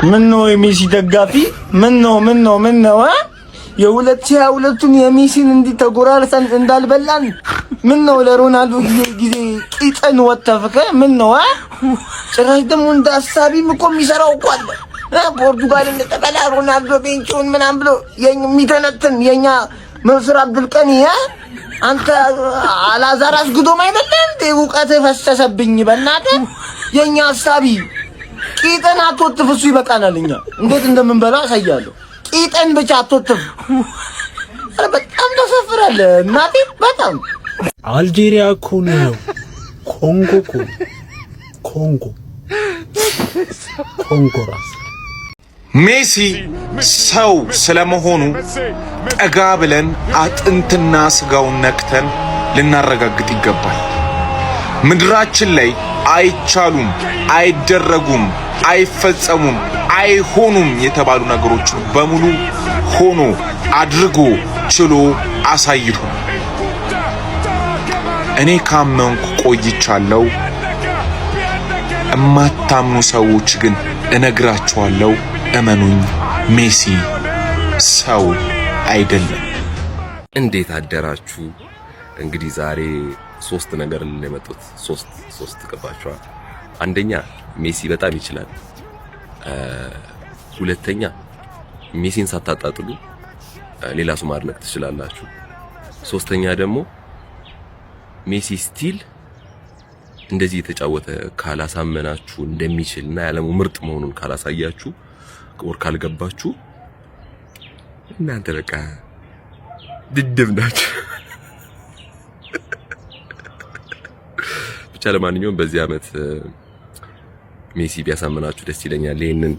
ምን ነው የሜሲ ደጋፊ ምን ነው የ2022ቱን የሜሲን እንዲህ ተጎራርሰን እንዳልበላን ምን ነው ለሮናልዶ ጊዜ ቂጥን ወተፈከ ምን ነው ጭራሽ ደግሞ እንደ ሐሳቢም እኮ የሚሰራው እኮ አለ ፖርቱጋል እንደተቀላ ሮናልዶ ቤንቹን ምናምን ብሎ የሚተነትን የኛ መንሱር አብዱልቀኒ አንተ አላዛራስ ጉዶም አይደለም እንዴ ውቀት ፈሰሰብኝ በእናትህ የኛ ሐሳቢ ቂጥን አትወትፍ እሱ ይበቃናል እኛ እንዴት እንደምንበላ አሳያለሁ ቂጥን ብቻ አትወትፍ በጣም ተሰፍራለህ እናቴ በጣም አልጄሪያ እኮ ነው ኮንጎ ራስ ሜሲ ሰው ስለመሆኑ ጠጋ ብለን አጥንትና ስጋውን ነክተን ልናረጋግጥ ይገባል። ምድራችን ላይ አይቻሉም፣ አይደረጉም፣ አይፈጸሙም፣ አይሆኑም የተባሉ ነገሮች በሙሉ ሆኖ አድርጎ ችሎ አሳይቶ እኔ ካመንኩ ቆይቻለሁ። እማታምኑ ሰዎች ግን እነግራችኋለሁ፣ እመኑኝ፣ ሜሲ ሰው አይደለም። እንዴት አደራችሁ? እንግዲህ ዛሬ ሶስት ነገር ለመጡት ሶስት ገባችኋል። አንደኛ ሜሲ በጣም ይችላል። ሁለተኛ ሜሲን ሳታጣጥሉ ሌላ ሰው ማድነቅ ትችላላችሁ። ሶስተኛ ደግሞ ሜሲ ስቲል እንደዚህ የተጫወተ ካላሳመናችሁ እንደሚችልና ያለሙ ምርጥ መሆኑን ካላሳያችሁ ወር ካልገባችሁ እናንተ በቃ ድድብ ናችሁ። ብቻ ለማንኛውም በዚህ አመት ሜሲ ቢያሳመናችሁ ደስ ይለኛል። ይሄንን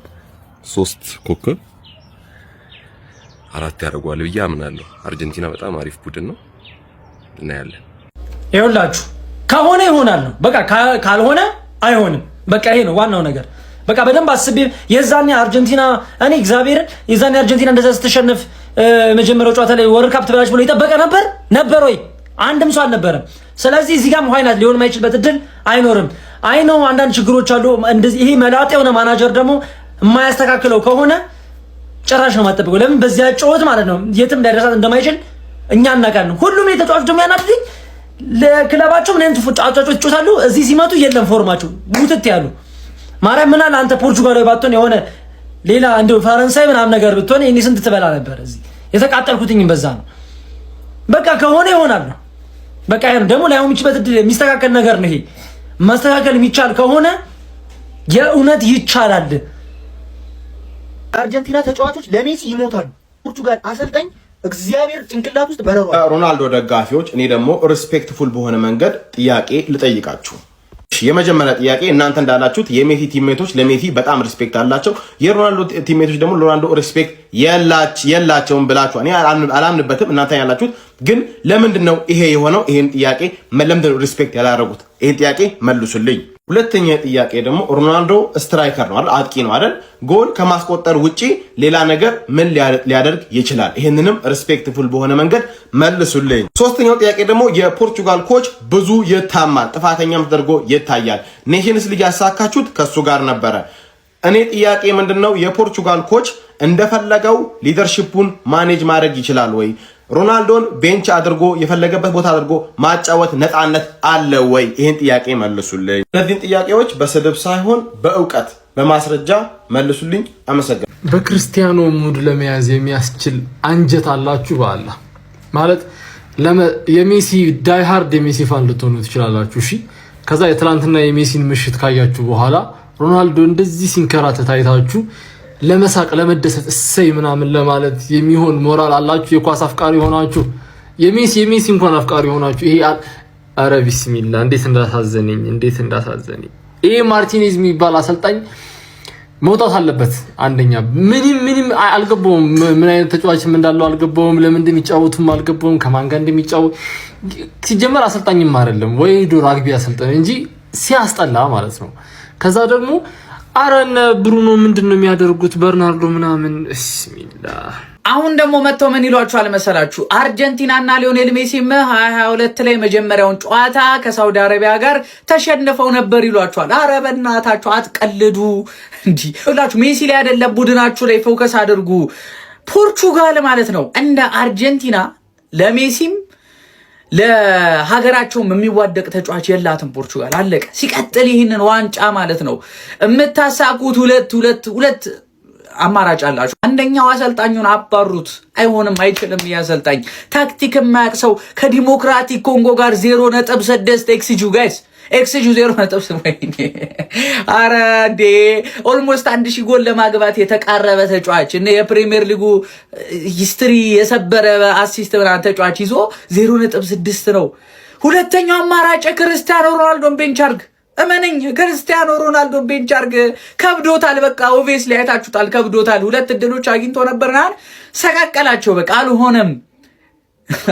3 ኮከብ 4 ያደርጓል ብዬ አምናለሁ። አርጀንቲና በጣም አሪፍ ቡድን ነው፣ እናያለን። ይኸውላችሁ ከሆነ ይሆናል ነው በቃ፣ ካልሆነ አይሆንም። በቃ ይሄ ነው ዋናው ነገር። በቃ በደንብ አስቤ የዛኔ አርጀንቲና እኔ እግዚአብሔርን የዛኔ አርጀንቲና እንደዛ ስትሸነፍ መጀመሪያው ጨዋታ ላይ ወርልድ ካፕ ትበላች ብሎ ይጠበቀ ነበር ወይ? አንድም ሰው አልነበረም። ስለዚህ እዚህ ጋር ሆይናት ሊሆን የማይችልበት እድል አይኖርም። አይ ነው አንዳንድ ችግሮች አሉ። እንደዚህ ይሄ መላጤ የሆነ ማናጀር ደግሞ የማያስተካክለው ከሆነ ጭራሽ ነው የማጠብቀው። ለምን በዚያ ጨዋታ ማለት ነው የትም ሊያደርሳት እንደማይችል እኛ እናውቃለን። ሁሉም የተጫዋች ደግሞ ያናድኝ ለክለባቸው ምን አይነት ተጫዋቾች ይጫወታሉ፣ እዚህ ሲመጡ የለም ፎርማቸው ሙትት ያሉ ማርያም ምናል አንተ ፖርቹጋላዊ ባትሆን የሆነ ሌላ እንደው ፈረንሳይ ምናምን ነገር ብትሆን እኔ ስንት ትበላ ነበር። እዚህ የተቃጠልኩትኝ በዛ ነው። በቃ ከሆነ ይሆናል ነው በቃ። ይሄ ደግሞ ላይሆን የሚችልበት የሚስተካከል ነገር ነው። ይሄ ማስተካከል የሚቻል ከሆነ የእውነት ይቻላል። አርጀንቲና ተጫዋቾች ለሜሲ ይሞታሉ። ፖርቹጋል አሰልጣኝ እግዚአብሔር ጭንቅላት ውስጥ በረሯል። ሮናልዶ ደጋፊዎች፣ እኔ ደግሞ ሪስፔክትፉል በሆነ መንገድ ጥያቄ ልጠይቃችሁ። የመጀመሪያ ጥያቄ እናንተ እንዳላችሁት የሜሲ ቲሜቶች ለሜሲ በጣም ሪስፔክት አላቸው፣ የሮናልዶ ቲሜቶች ደግሞ ለሮናልዶ ሪስፔክት የላቸውም ብላችሁ እኔ አላምንበትም። እናንተ ያላችሁት ግን ለምንድን ነው ይሄ የሆነው? ይሄን ጥያቄ ለምንድን ነው ሪስፔክት ያላደረጉት? ይሄን ጥያቄ መልሱልኝ። ሁለተኛ ጥያቄ ደግሞ ሮናልዶ ስትራይከር ነው አይደል? አጥቂ ነው አይደል? ጎል ከማስቆጠር ውጪ ሌላ ነገር ምን ሊያደርግ ይችላል? ይሄንንም ሪስፔክትፉል በሆነ መንገድ መልሱልኝ። ሶስተኛው ጥያቄ ደግሞ የፖርቹጋል ኮች ብዙ ይታማል፣ ጥፋተኛም ተደርጎ ይታያል። ኔሽንስ ሊግ ያሳካችሁት ከሱ ጋር ነበረ። እኔ ጥያቄ ምንድነው የፖርቹጋል ኮች እንደፈለገው ሊደርሺፑን ማኔጅ ማድረግ ይችላል ወይ? ሮናልዶን ቤንች አድርጎ የፈለገበት ቦታ አድርጎ ማጫወት ነፃነት አለ ወይ? ይሄን ጥያቄ መልሱልኝ። እነዚህን ጥያቄዎች በስድብ ሳይሆን በእውቀት በማስረጃ መልሱልኝ። አመሰግናለሁ። በክርስቲያኖ ሙድ ለመያዝ የሚያስችል አንጀት አላችሁ። በአላህ ማለት የሜሲ ዳይ ሃርድ የሜሲ ፋን ልትሆኑ ትችላላችሁ። እሺ ከዛ የትላንትና የሜሲን ምሽት ካያችሁ በኋላ ሮናልዶ እንደዚህ ሲንከራተት አይታችሁ ለመሳቅ ለመደሰት እሰይ ምናምን ለማለት የሚሆን ሞራል አላችሁ? የኳስ አፍቃሪ ሆናችሁ የሜሲ እንኳን አፍቃሪ ሆናችሁ ይሄ አረ ቢስሚላ እንዴት እንዳሳዘነኝ። ይሄ ማርቲኔዝ የሚባል አሰልጣኝ መውጣት አለበት። አንደኛ ምንም አልገባውም፣ ምን አይነት ተጫዋችም እንዳለው አልገባውም፣ ለምን እንደሚጫወቱም አልገባውም፣ ከማን ጋር እንደሚጫወት ሲጀመር አሰልጣኝም አይደለም ወይ ራግቢ አሰልጣኝ እንጂ ሲያስጠላ ማለት ነው። ከዛ ደግሞ አረነ ብሩኖ ምንድነው የሚያደርጉት? በርናርዶ ምናምን ቢስሚላህ። አሁን ደግሞ መተው ምን ይሏቸዋል መሰላችሁ? አርጀንቲናና ሊዮኔል ሜሲም 2022 ላይ መጀመሪያውን ጨዋታ ከሳውዲ አረቢያ ጋር ተሸንፈው ነበር ይሏቸዋል። አረ በእናታችሁ አትቀልዱ እንዴ! ሁላችሁ ሜሲ ላይ አይደለም ቡድናችሁ ላይ ፎከስ አድርጉ። ፖርቹጋል ማለት ነው እንደ አርጀንቲና ለሜሲም ለሀገራቸውም የሚዋደቅ ተጫዋች የላትም ፖርቹጋል። አለቀ። ሲቀጥል ይህንን ዋንጫ ማለት ነው የምታሳኩት ሁለት አማራጭ አላችሁ። አንደኛው አሰልጣኙን አባሩት። አይሆንም፣ አይችልም። ያሰልጣኝ ታክቲክ የማያውቅ ሰው ከዲሞክራቲክ ኮንጎ ጋር 0.6 ኤክስጂ ጋይስ ኤክስጂ 0.8 አረ ዴ ኦልሞስት 1000 ጎል ለማግባት የተቃረበ ተጫዋች እና የፕሪሚየር ሊጉ ሂስትሪ የሰበረ አሲስት ብራን ተጫዋች ይዞ 0.6 ነው። ሁለተኛው አማራጭ ክርስቲያኖ ሮናልዶን ቤንች አርግ። እመነኝ ክርስቲያኖ ሮናልዶ ቤንች አርግ። ከብዶታል። በቃ ኦብቪየስሊ አይታችሁታል። ከብዶታል። ሁለት እድሎች አግኝቶ ነበርና ሰቃቀላቸው። በቃ አልሆነም።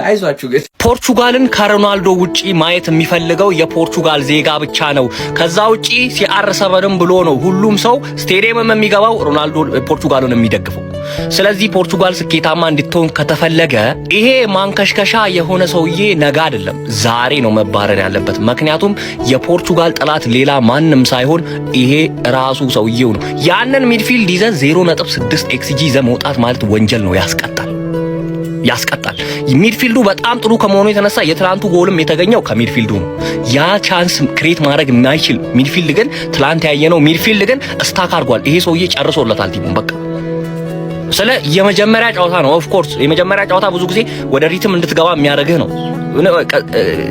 አይዟችሁ ግን ፖርቹጋልን ከሮናልዶ ውጪ ማየት የሚፈልገው የፖርቹጋል ዜጋ ብቻ ነው። ከዛ ውጪ ሲአር7ም ብሎ ነው ሁሉም ሰው ስቴዲየምም የሚገባው ሮናልዶ ፖርቹጋልን የሚደግፈው። ስለዚህ ፖርቹጋል ስኬታማ እንድትሆን ከተፈለገ ይሄ ማንከሽከሻ የሆነ ሰውዬ ነገ አይደለም ዛሬ ነው መባረር ያለበት። ምክንያቱም የፖርቹጋል ጠላት ሌላ ማንም ሳይሆን ይሄ ራሱ ሰውዬው ነው። ያንን ሚድፊልድ ይዘ 0.6 ኤክስጂ ይዘ መውጣት ማለት ወንጀል ነው፣ ያስቀጣል። ሚድፊልዱ በጣም ጥሩ ከመሆኑ የተነሳ የትላንቱ ጎልም የተገኘው ከሚድፊልዱ ነው። ያ ቻንስ ክሬት ማድረግ የማይችል ሚድፊልድ ግን ትላንት ያየነው ሚድፊልድ ግን ስታክ አድርጓል። ይሄ ሰውዬ ጨርሶለታል ቲሙን በቃ። ስለ የመጀመሪያ ጨዋታ ነው። ኦፍ ኮርስ የመጀመሪያ ጨዋታ ብዙ ጊዜ ወደ ሪትም እንድትገባ የሚያደርግህ ነው፣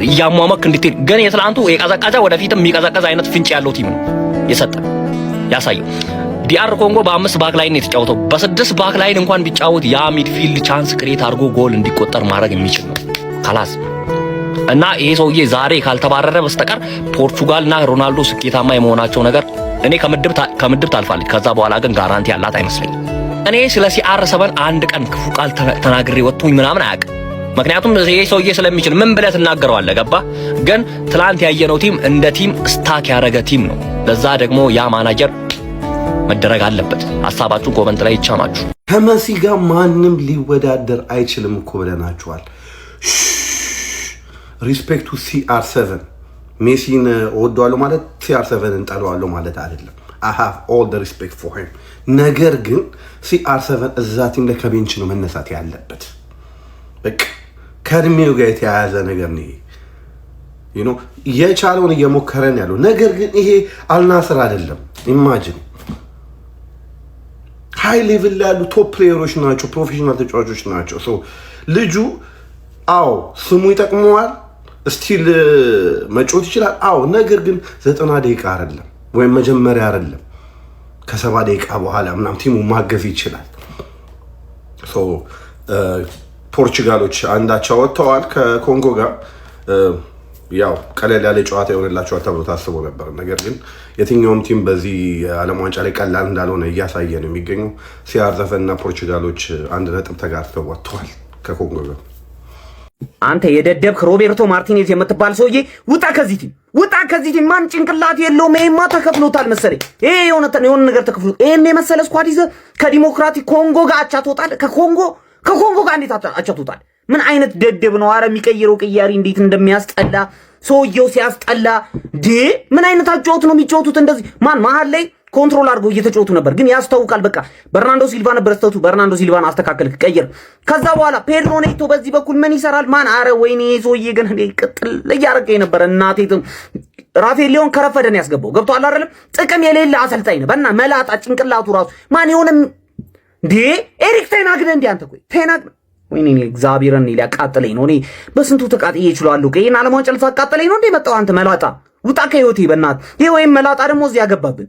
እያሟመክ እንድትሄድ። ግን የትላንቱ የቀዘቀዘ ወደፊትም የሚቀዘቀዝ አይነት ፍንጭ ያለው ቲም ነው የሰጠ ያሳየው። ዲአር ኮንጎ በ5 ባክ ላይን የተጫወተው በ6 ባክ ላይን እንኳን ቢጫወት ያ ሚድፊልድ ቻንስ ክሬት አድርጎ ጎል እንዲቆጠር ማድረግ የሚችል ነው ካላስ። እና ይሄ ሰውዬ ዛሬ ካልተባረረ በስተቀር ፖርቹጋልና ሮናልዶ ስኬታማ የመሆናቸው ነገር እኔ ከምድብ ታልፋለች። ከዛ በኋላ ግን ጋራንቲ ያላት አይመስለኝም። እኔ ስለ ሲአር7 አንድ ቀን ክፉ ቃል ተናግሬ ወጥቶኝ ምናምን አያውቅም። ምክንያቱም ይሄ ሰውዬ ስለሚችል ምን ብለህ ትናገረዋለህ? ገባ? ግን ትላንት ያየነው ቲም እንደ ቲም ስታክ ያደረገ ቲም ነው። ለዛ ደግሞ ያ ማናጀር መደረግ አለበት። ሐሳባችሁን ኮመንት ላይ ይቻማችሁ። ከመሲ ጋር ማንም ሊወዳደር አይችልም እኮ ብለናችኋል። ሪስፔክቱ ሲአር7 ሜሲን ወደዋለሁ ማለት ሲአር7 እንጠለዋለሁ ማለት አይደለም። I have all the respect for him። ነገር ግን ሲአር7 እዛ ቲም ላይ ከቤንች ነው መነሳት ያለበት። በቃ ከእድሜው ጋር የተያያዘ ነገር ነው። የቻለውን እየሞከረን ያለው ነገር ግን ይሄ አልናስር አይደለም። ኢማጂን ሃይ ሌቭል ያሉ ቶፕ ፕሌየሮች ናቸው፣ ፕሮፌሽናል ተጫዋቾች ናቸው። ልጁ አዎ ስሙ ይጠቅመዋል፣ ስቲል መጫወት ይችላል። አዎ ነገር ግን 90 ደቂቃ አይደለም ወይም መጀመሪያ አይደለም ከ70 ደቂቃ በኋላ ምናምን ቲሙ ማገዝ ይችላል። ፖርቹጋሎች አንዳቸው ወጥተዋል ከኮንጎ ጋር። ያው ቀለል ያለ ጨዋታ ይሆንላቸዋል ተብሎ ታስቦ ነበር። ነገር ግን የትኛውም ቲም በዚህ ዓለም ዋንጫ ላይ ቀላል እንዳልሆነ እያሳየ ነው የሚገኘው። ሲአር7 እና ፖርቹጋሎች 1 ነጥብ ተጋርተው ወጥተዋል ከኮንጎ ጋር። አንተ የደደብክ ሮቤርቶ ማርቲኔዝ የምትባል ሰውዬ ውጣ ከዚህ ቲም፣ ውጣ ከዚህ ቲም። ማን ጭንቅላት የለውም። ይሄማ ተከፍሎታል መሰለኝ። ይሄ የሆነ ነገር ተከፍሎት ይሄን የመሰለ ስኳድ ይዘህ ከዲሞክራቲክ ኮንጎ ጋር አቻ ትወጣለህ። ከኮንጎ ጋር እንዴት አቻ ትወጣለህ? ምን አይነት ደደብ ነው? አረ የሚቀይረው ቅያሪ እንዴት እንደሚያስጠላ ሰውየው ሲያስጠላ። ምን አይነት አጫወት ነው የሚጫወቱት? እንደዚህ ማን መሀል ላይ ኮንትሮል አድርገው እየተጫወቱ ነበር፣ ግን ያስታውቃል። በቃ በርናንዶ ሲልቫ ነበር ስተቱ። በርናንዶ ሲልቫን አስተካከልክ፣ ቀየር። ከዛ በኋላ ፔድሮ ኔቶ በዚህ በኩል ምን ይሰራል? ማን አረ ወይኔ ሰውዬ ግን ቅጥል እያረገ ነበር። እናቴ ራፌል ሊዮን ከረፈደን ያስገባው ገብቷል አይደለም? ጥቅም የሌለ አሰልጣኝ ነው። በእና መላጣ ጭንቅላቱ ራሱ ማን የሆነ ኤሪክ ቴናግ ነህ እንዴ አንተ? ቆይ ቴናግ ወይኔ እግዚአብሔርን ሊያቃጥለኝ ነው። እኔ በስንቱ ተቃጥዬ ይችላልው። ከይና ዓለም ዋንጫ ልታቃጥለኝ ነው እንዴ መጣው? አንተ መላጣ ውጣ ከህይወቴ በእናትህ። ይሄ ወይም መላጣ ደግሞ እዚህ ያገባብን